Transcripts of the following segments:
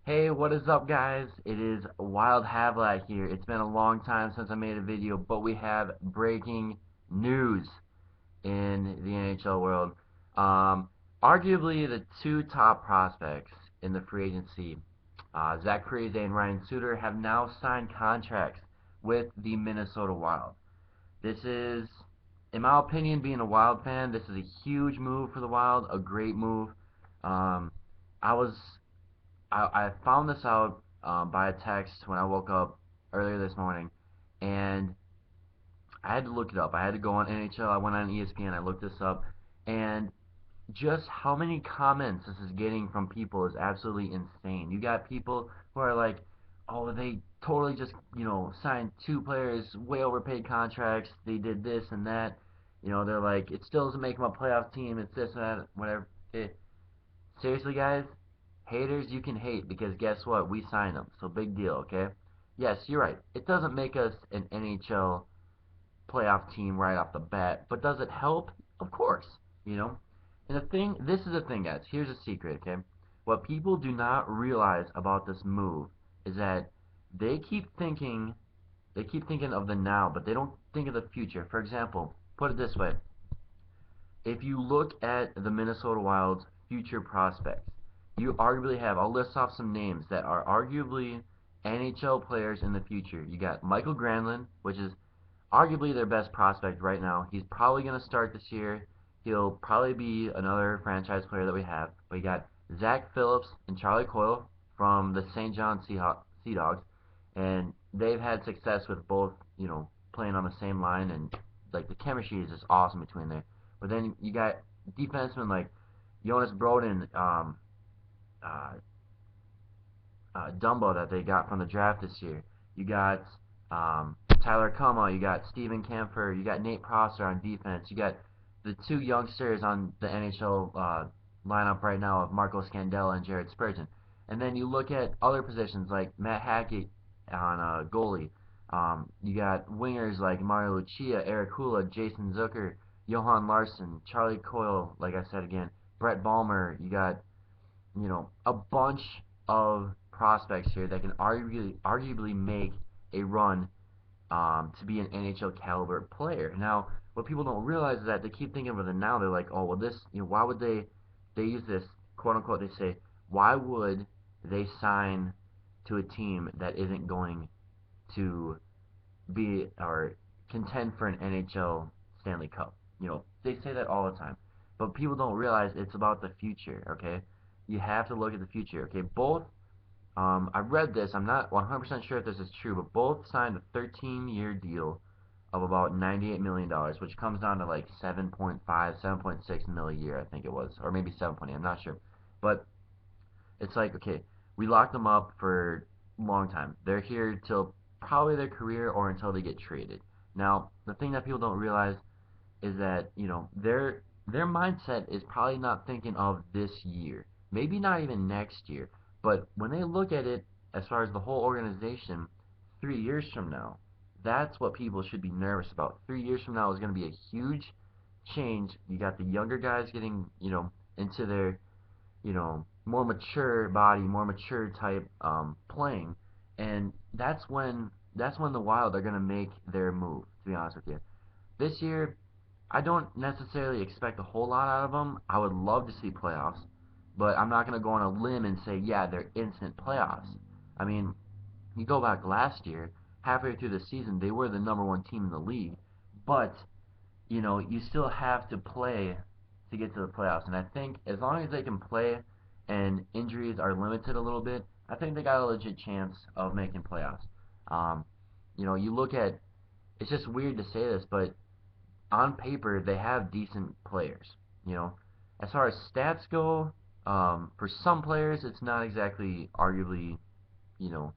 Hey, what is up, guys? It is Wild Havlack here. It's been a long time since I made a video, but we have breaking news in the NHL world. Um, Arguably the two top prospects in the free agency, Zach Parise and Ryan Suter, have now signed contracts with the Minnesota Wild. This is, in my opinion, being a Wild fan, this is a huge move for the Wild, a great move. Um, I was I found this out by a text when I woke up earlier this morning, and I had to look it up. I had to go on NHL. I went on ESPN. I looked this up, and just how many comments this is getting from people is absolutely insane. You got people who are like, "Oh, they totally just signed two players, way overpaid contracts. They did this and that." They're like, "It still doesn't make them a playoff team. It's this and that, whatever." Seriously, guys, haters, you can hate because guess what? We signed them, so big deal, okay? Yes, you're right. It doesn't make us an NHL playoff team right off the bat, but does it help? Of course, you know. And this is the thing, guys. Here's a secret, okay? What people do not realize about this move is that they keep thinking, they keep thinking of the now, but they don't think of the future. For example, put it this way: if you look at the Minnesota Wild's future prospects, you arguably have, I'll list off some names that are arguably NHL players in the future. You got Michael Granlund, which is arguably their best prospect right now. He's probably going to start this year. He'll probably be another franchise player that we have. But you got Zach Phillips and Charlie Coyle from the St. John Sea Dogs, and they've had success with both, playing on the same line, and like the chemistry is just awesome between there. But then you got defensemen like Jonas Broden, uh, Dumbo that they got from the draft this year. You got Tyler Como, you got Steven Kampfer, you got Nate Prosser on defense. You got the two youngsters on the NHL lineup right now of Marco Scandella and Jared Spurgeon. And then you look at other positions like Matt Hackett on goalie. You got wingers like Mario Lucia, Eric Hula, Jason Zucker, Johan Larson, Charlie Coyle, like I said again, Brett Ballmer. You got a bunch of prospects here that can arguably make a run to be an NHL caliber player. Now, what people don't realize is that they keep thinking of it now. They're like, oh, well, this, why would they use this, quote unquote, they say, why would they sign to a team that isn't going to be or contend for an NHL Stanley Cup? They say that all the time. But people don't realize it's about the future, okay? You have to look at the future, okay? I read this, I'm not 100% sure if this is true, but both signed a 13-year deal of about $98 million, which comes down to like 7.5, 7.6 mil a year, I think it was, or maybe 7.8, I'm not sure. But it's like, okay, we locked them up for a long time. They're here till probably their career or until they get traded. Now, the thing that people don't realize is that, their mindset is probably not thinking of this year, maybe not even next year, but when they look at it as far as the whole organization, 3 years from now, that's what people should be nervous about. 3 years from now is going to be a huge change. You got the younger guys getting, into their, more mature body, more mature type playing, and that's when the Wild are going to make their move. To be honest with you, this year I don't necessarily expect a whole lot out of them. I would love to see playoffs, but I'm not going to go on a limb and say, yeah, they're instant playoffs. I mean, you go back last year, halfway through the season, they were the number one team in the league, but you still have to play to get to the playoffs. And I think as long as they can play and injuries are limited a little bit, I think they got a legit chance of making playoffs. Um, you look at, it's just weird to say this, but on paper they have decent players. You know, as far as stats go, for some players it's not exactly arguably you know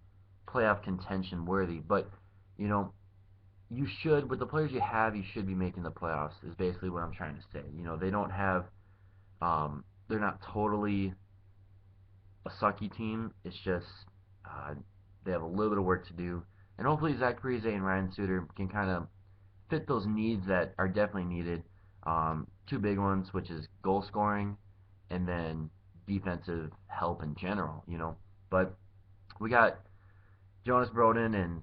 playoff contention worthy, but you know you should, with the players you have, you should be making the playoffs. Is basically what I'm trying to say. They don't have, they're not totally a sucky team. It's just uh, they have a little bit of work to do, and hopefully Zach Parise and Ryan Suter can kind of fit those needs that are definitely needed. Two big ones, which is goal scoring and then defensive help in general. But we got Jonas Broden and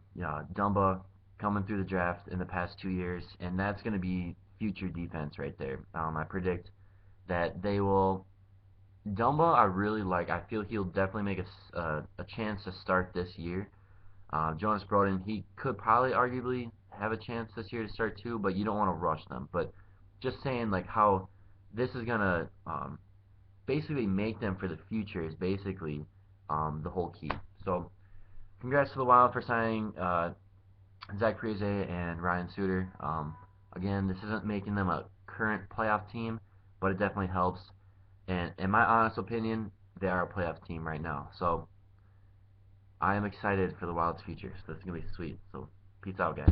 Dumba coming through the draft in the past 2 years, and that's going to be future defense right there. I predict that they will. Dumba, I really like. I feel he'll definitely make a chance to start this year. Jonas Broden, he could probably arguably have a chance this year to start too, but you don't want to rush them. But just saying like how this is gonna basically make them for the future is basically the whole key. So congrats to the Wild for signing Zach Parise and Ryan Suter. Again, this isn't making them a current playoff team, but it definitely helps. And in my honest opinion, they are a playoff team right now. So I am excited for the Wild's future. So it's gonna be sweet. So peace out, guys.